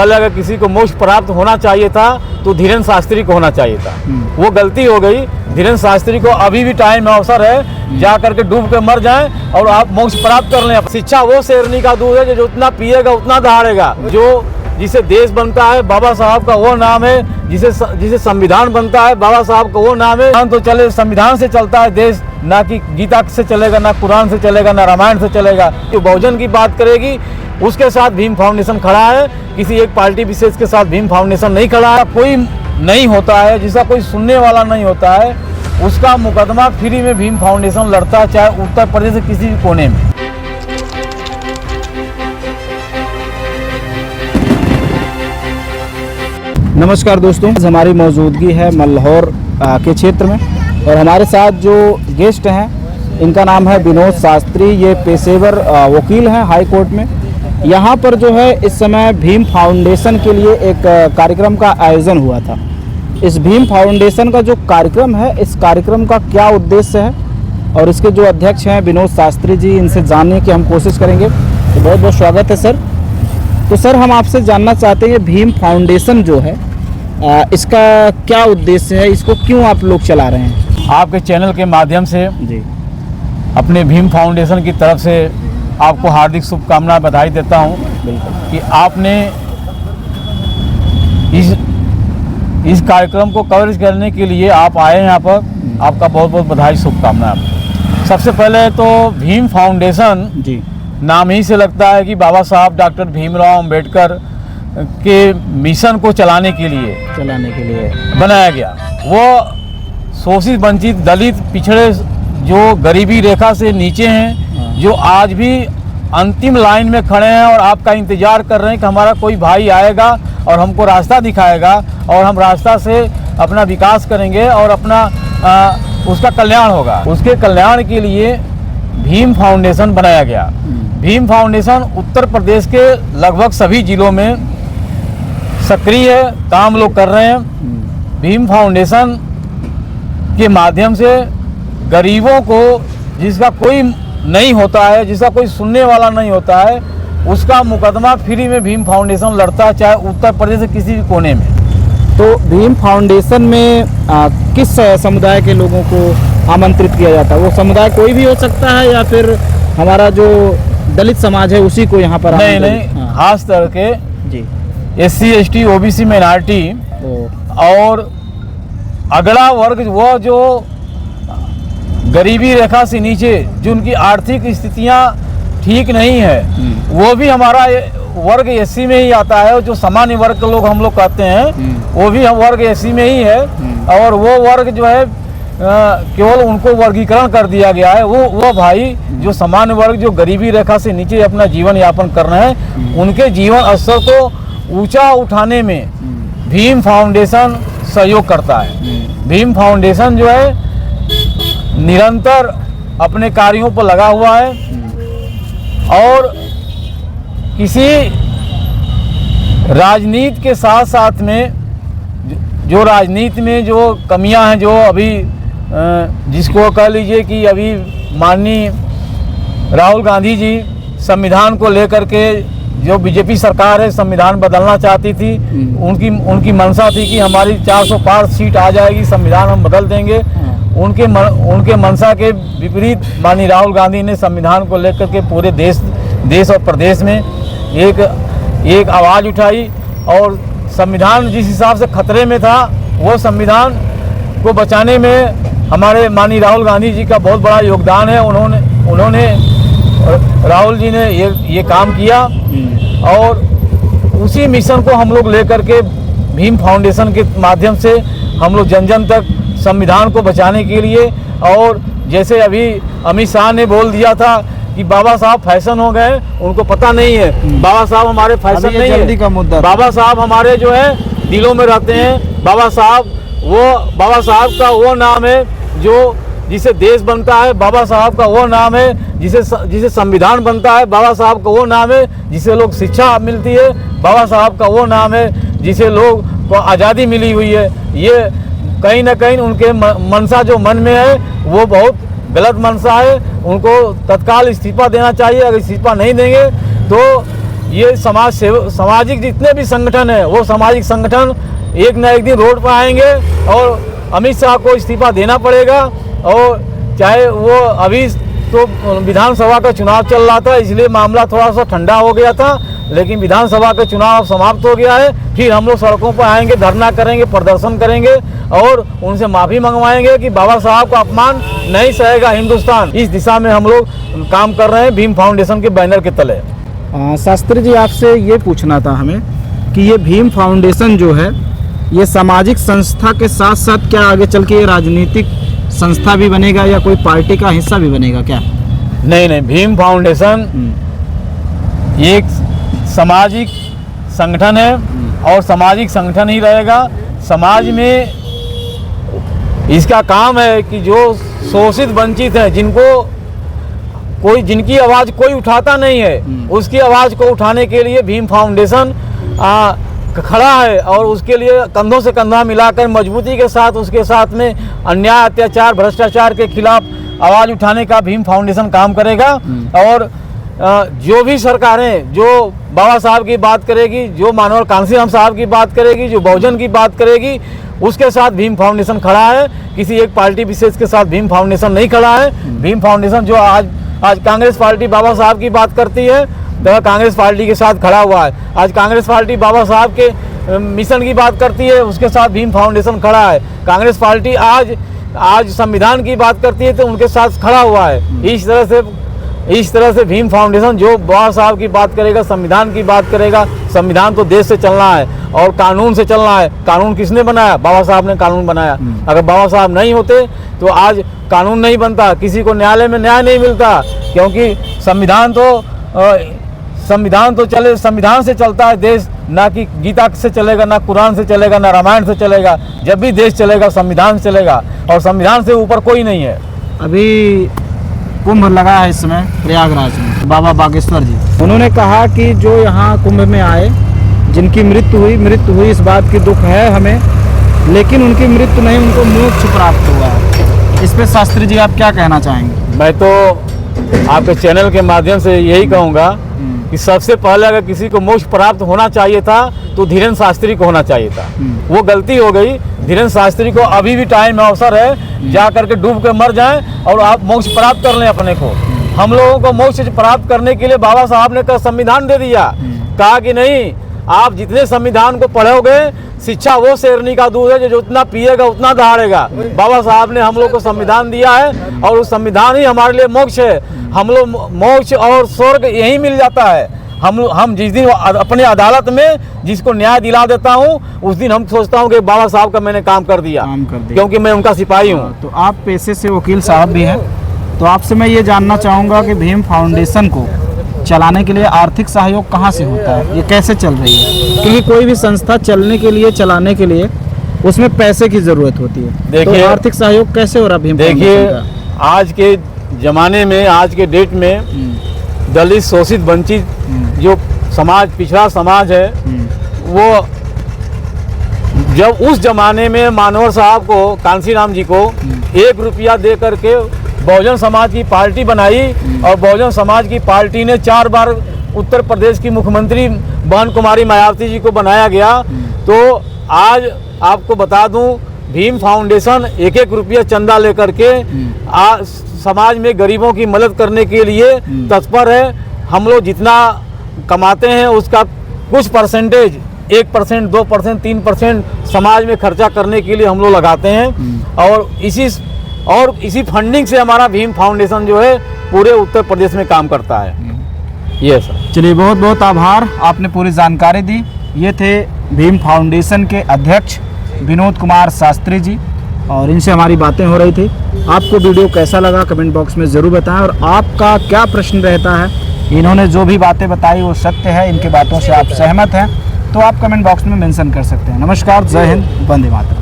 अगर किसी को मोक्ष प्राप्त होना चाहिए था तो धीरेन्द्र शास्त्री को होना चाहिए था। वो गलती हो गई। धीरेन्द्र शास्त्री को अभी भी टाइम अवसर है, जा करके डूब के मर जाएं और आप मोक्ष प्राप्त कर लें। शिक्षा वो शेरनी का दूध है जो जितना पिएगा उतना दहाड़ेगा। जो जिसे देश बनता है बाबा साहब का वो नाम है, जिसे संविधान बनता है बाबा साहब का वो नाम है। तो चले संविधान से चलता है देश, ना कि गीता से चलेगा, ना कुरान से चलेगा, ना रामायण से चलेगा। जो बहुजन की बात करेगी उसके साथ भीम फाउंडेशन खड़ा है, किसी एक पार्टी विशेष के साथ भीम फाउंडेशन नहीं खड़ा है। कोई नहीं होता है जिसका कोई सुनने वाला नहीं होता है, उसका मुकदमा फ्री में भीम फाउंडेशन लड़ता है, चाहे उत्तर प्रदेश के किसी भी कोने में। नमस्कार दोस्तों, हमारी मौजूदगी है मल्हौर के क्षेत्र में और हमारे साथ जो गेस्ट हैं इनका नाम है विनोद शास्त्री। ये पेशेवर वकील हैं हाई कोर्ट में। यहाँ पर जो है इस समय भीम फाउंडेशन के लिए एक कार्यक्रम का आयोजन हुआ था। इस भीम फाउंडेशन का जो कार्यक्रम है, इस कार्यक्रम का क्या उद्देश्य है और इसके जो अध्यक्ष हैं विनोद शास्त्री जी, इनसे जानने की हम कोशिश करेंगे। तो बहुत बहुत स्वागत है सर। तो सर, हम आपसे जानना चाहते हैं भीम फाउंडेशन जो है इसका क्या उद्देश्य है, इसको क्यों आप लोग चला रहे हैं? आपके चैनल के माध्यम से जी अपने भीम फाउंडेशन की तरफ से आपको हार्दिक शुभकामनाएं, बधाई देता हूं कि आपने इस कार्यक्रम को कवरेज करने के लिए आप आए हैं यहाँ पर। आपका बहुत बहुत बधाई, शुभकामनाएं। सबसे पहले तो भीम फाउंडेशन जी नाम ही से लगता है कि बाबा साहब डॉक्टर भीमराव अंबेडकर के मिशन को चलाने के लिए बनाया गया। वो शोषित, वंचित, दलित, पिछड़े, जो गरीबी रेखा से नीचे हैं, जो आज भी अंतिम लाइन में खड़े हैं और आपका इंतज़ार कर रहे हैं कि हमारा कोई भाई आएगा और हमको रास्ता दिखाएगा और हम रास्ता से अपना विकास करेंगे और अपना उसका कल्याण होगा। उसके कल्याण के लिए भीम फाउंडेशन बनाया गया। भीम फाउंडेशन उत्तर प्रदेश के लगभग सभी जिलों में सक्रिय है, काम लोग कर रहे हैं। भीम फाउंडेशन के माध्यम से गरीबों को, जिसका कोई नहीं होता है, जिसका कोई सुनने वाला नहीं होता है, उसका मुकदमा फ्री में भीम फाउंडेशन लड़ता है, चाहे उत्तर प्रदेश के किसी भी कोने में। तो भीम फाउंडेशन में किस समुदाय के लोगों को आमंत्रित किया जाता है? वो समुदाय कोई भी हो सकता है या फिर हमारा जो दलित समाज है उसी को यहाँ पर? नहीं, खास करके जी SC ST OBC माइनॉरिटी और अगला वर्ग, वो जो गरीबी रेखा से नीचे, जिनकी आर्थिक स्थितियाँ ठीक नहीं है, वो भी हमारा वर्ग SC में ही आता है। जो सामान्य वर्ग के लोग हम लोग कहते हैं, वो भी हम वर्ग SC में ही है। और वो वर्ग जो है केवल उनको वर्गीकरण कर दिया गया है। वो भाई जो सामान्य वर्ग, जो गरीबी रेखा से नीचे अपना जीवन यापन कर रहे हैं, उनके जीवन स्तर को ऊंचा उठाने में भीम फाउंडेशन सहयोग करता है। भीम फाउंडेशन जो है निरंतर अपने कार्यों पर लगा हुआ है और किसी राजनीति के साथ साथ में जो राजनीति में जो कमियां हैं, जो अभी जिसको कह लीजिए कि अभी माननीय राहुल गांधी जी संविधान को लेकर के, जो बीजेपी सरकार है संविधान बदलना चाहती थी, उनकी मंशा थी कि हमारी 405 सीट आ जाएगी, संविधान हम बदल देंगे। उनके मंशा के विपरीत माननीय राहुल गांधी ने संविधान को लेकर के पूरे देश और प्रदेश में एक आवाज़ उठाई और संविधान जिस हिसाब से खतरे में था, वो संविधान को बचाने में हमारे माननीय राहुल गांधी जी का बहुत बड़ा योगदान है। उन्होंने राहुल जी ने ये काम किया और उसी मिशन को हम लोग लेकर के भीम फाउंडेशन के माध्यम से हम लोग जन जन तक संविधान को बचाने के लिए, और जैसे अभी अमित शाह ने बोल दिया था कि बाबा साहब फैशन हो गए, उनको पता नहीं है बाबा साहब हमारे फैशन नहीं है। का मुद्दा, बाबा साहब हमारे जो है दिलों में रहते हैं। बाबा साहब का वो नाम है जो जिसे देश बनता है, बाबा साहब का वो नाम है जिसे संविधान बनता है, बाबा साहब का वो नाम है जिसे लोग शिक्षा मिलती है, बाबा साहब का वो नाम है जिसे लोग को आज़ादी मिली हुई है। ये कहीं ना कहीं उनके मनसा जो मन में है वो बहुत गलत मनसा है। उनको तत्काल इस्तीफा देना चाहिए। अगर इस्तीफा नहीं देंगे तो ये सामाजिक जितने भी संगठन है वो सामाजिक संगठन एक न एक दिन रोड पर आएंगे और अमित शाह को इस्तीफा देना पड़ेगा। और चाहे वो अभी तो विधानसभा का चुनाव चल रहा था इसलिए मामला थोड़ा सा ठंडा हो गया था, लेकिन विधानसभा का चुनाव समाप्त हो गया है। फिर हम लोग सड़कों पर आएंगे, धरना करेंगे, प्रदर्शन करेंगे और उनसे माफ़ी मंगवाएंगे कि बाबा साहब का अपमान नहीं सहेगा हिंदुस्तान। इस दिशा में हम लोग काम कर रहे हैं भीम फाउंडेशन के बैनर के तले। शास्त्री जी, आपसे ये पूछना था हमें कि ये भीम फाउंडेशन जो है ये सामाजिक संस्था के साथ साथ क्या आगे चल के ये राजनीतिक संस्था भी बनेगा या कोई पार्टी का हिस्सा भी बनेगा क्या? नहीं, भीम फाउंडेशन एक सामाजिक संगठन है और सामाजिक संगठन ही रहेगा। समाज में इसका काम है कि जो शोषित वंचित हैं, जिनकी आवाज़ कोई उठाता नहीं है, उसकी आवाज़ को उठाने के लिए भीम फाउंडेशन खड़ा है और उसके लिए कंधों से कंधा मिलाकर मजबूती के साथ उसके साथ में अन्याय, अत्याचार, भ्रष्टाचार के खिलाफ आवाज़ उठाने का भीम फाउंडेशन काम करेगा। और जो भी सरकारें जो बाबा साहब की बात करेगी, जो मानवर कांसीराम साहब की बात करेगी, जो बहुजन की बात करेगी, उसके साथ भीम फाउंडेशन खड़ा है। किसी एक पार्टी विशेष के साथ भीम फाउंडेशन नहीं खड़ा है। भीम फाउंडेशन जो आज कांग्रेस पार्टी बाबा साहब की बात करती है तो कांग्रेस पार्टी के साथ खड़ा हुआ है। आज कांग्रेस पार्टी बाबा साहब के मिशन की बात करती है, उसके साथ भीम फाउंडेशन खड़ा है। कांग्रेस पार्टी आज संविधान की बात करती है तो उनके साथ खड़ा हुआ है। इस तरह से भीम फाउंडेशन जो बाबा साहब की बात करेगा, संविधान की बात करेगा। संविधान तो देश से चलना है और कानून से चलना है। कानून किसने बनाया? बाबा साहब ने कानून बनाया। अगर बाबा साहब नहीं होते तो आज कानून नहीं बनता, किसी को न्यायालय में न्याय नहीं मिलता, क्योंकि संविधान से चलता है देश, ना कि गीता से चलेगा, ना कुरान से चलेगा, ना रामायण से चलेगा। जब भी देश चलेगा संविधान से चलेगा और संविधान से ऊपर कोई नहीं है। अभी कुंभ लगा है इस समय प्रयागराज में, बाबा बागेश्वर जी उन्होंने कहा कि जो यहाँ कुंभ में आए जिनकी मृत्यु हुई इस बात की दुख है हमें, लेकिन उनकी मृत्यु नहीं, उनको मोक्ष प्राप्त हुआ है। इस पे शास्त्री जी आप क्या कहना चाहेंगे? मैं तो आपके चैनल के माध्यम से यही कहूँगा कि सबसे पहले अगर किसी को मोक्ष प्राप्त होना चाहिए था तो धीरेन्द्र शास्त्री को होना चाहिए था। वो गलती हो गई। धीरेन्द्र शास्त्री को अभी भी टाइम अवसर है, जा करके डूब के मर जाएं और आप मोक्ष प्राप्त कर लें अपने को। हम लोगों को मोक्ष प्राप्त करने के लिए बाबा साहब ने संविधान दे दिया। कहा कि नहीं, आप जितने संविधान को पढ़ोगे, शिक्षा वो शेरनी का दूध है जो जितना पिएगा उतना दहाड़ेगा। बाबा साहब ने हम लोग को संविधान दिया है और उस संविधान ही हमारे लिए मोक्ष है। हम लोग मोक्ष और स्वर्ग यही मिल जाता है। हम जिस दिन अपने अदालत में जिसको न्याय दिला देता हूँ, उस दिन हम सोचता हूँ कि बाबा साहब का मैंने काम कर दिया, क्योंकि मैं उनका सिपाही हूँ। तो आप पेशे से वकील साहब भी हैं, तो आपसे मैं ये जानना चाहूँगा कि भीम फाउंडेशन को चलाने के लिए आर्थिक सहयोग कहाँ से होता है, ये कैसे चल रही है? क्योंकि कोई भी संस्था चलने के लिए, चलाने के लिए उसमें पैसे की ज़रूरत होती है। देखिए, तो आर्थिक सहयोग कैसे हो रहा भीम फाउंडेशन का? आज के ज़माने में, आज के डेट में दलित, शोषित, वंचित जो समाज, पिछड़ा समाज है, वो जब उस जमाने में मानवर साहब को, कांसीराम जी को 1 रुपया दे करके बहुजन समाज की पार्टी बनाई और बहुजन समाज की पार्टी ने 4 बार उत्तर प्रदेश की मुख्यमंत्री बहन कुमारी मायावती जी को बनाया गया। तो आज आपको बता दूं, भीम फाउंडेशन 1-1 रुपया चंदा लेकर के समाज में गरीबों की मदद करने के लिए तत्पर है। हम लोग जितना कमाते हैं उसका कुछ परसेंटेज, 1%, 2%, 3% समाज में खर्चा करने के लिए हम लोग लगाते हैं और इसी फंडिंग से हमारा भीम फाउंडेशन जो है पूरे उत्तर प्रदेश में काम करता है। ये सर, चलिए, बहुत बहुत आभार, आपने पूरी जानकारी दी। ये थे भीम फाउंडेशन के अध्यक्ष विनोद कुमार शास्त्री जी और इनसे हमारी बातें हो रही थी। आपको वीडियो कैसा लगा कमेंट बॉक्स में ज़रूर बताएं और आपका क्या प्रश्न रहता है। इन्होंने जो भी बातें बताई वो सत्य है, इनकी बातों से आप सहमत हैं तो आप कमेंट बॉक्स में मेंशन कर सकते हैं। नमस्कार, जय हिंद, वंदे मातरम।